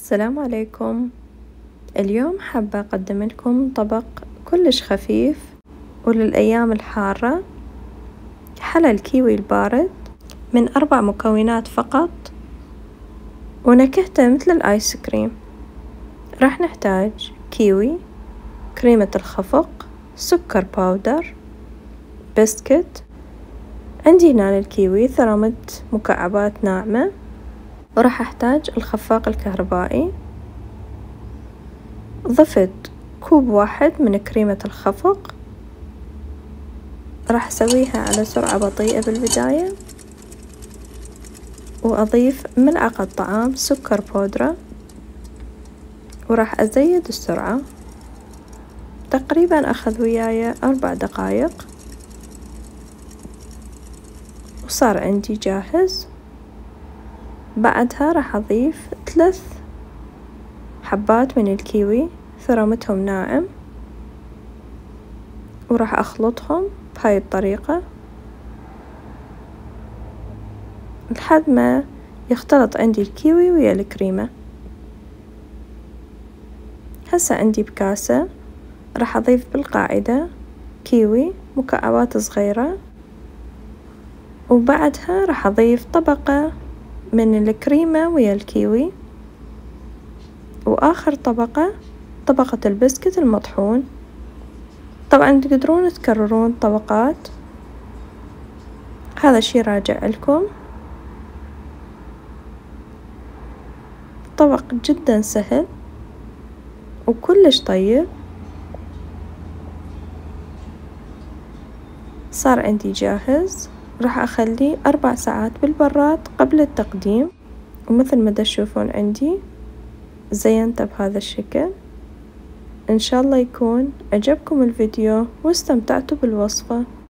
السلام عليكم. اليوم حابة أقدم لكم طبق كلش خفيف وللأيام الحارة، حلا الكيوي البارد من 4 مكونات فقط، ونكهته مثل الآيس كريم. راح نحتاج كيوي، كريمة الخفق، سكر باودر، بسكت. عندي هنا الكيوي 3 مكعبات ناعمة، وراح أحتاج الخفاق الكهربائي. ضفت كوب واحد من كريمة الخفق، راح أسويها على سرعة بطيئة بالبداية، وأضيف ملعقة طعام سكر بودرة، وراح أزيد السرعة. تقريبا أخذ وياي 4 دقايق وصار عندي جاهز. بعدها راح أضيف 3 حبات من الكيوي ثرمتهم ناعم، وراح أخلطهم بهاي الطريقة لحد ما يختلط عندي الكيوي ويا الكريمة. هسه عندي بكاسة راح أضيف بالقاعدة كيوي مكعبات صغيرة، وبعدها راح أضيف طبقة من الكريمة ويا الكيوي، وآخر طبقة البسكت المطحون. طبعا تقدرون تكررون طبقات، هذا الشي راجع لكم. طبق جدا سهل وكلش طيب. صار عندي جاهز، راح أخليه 4 ساعات بالبراد قبل التقديم. ومثل ما تشوفون عندي زينته بهذا الشكل. إن شاء الله يكون عجبكم الفيديو واستمتعتوا بالوصفة.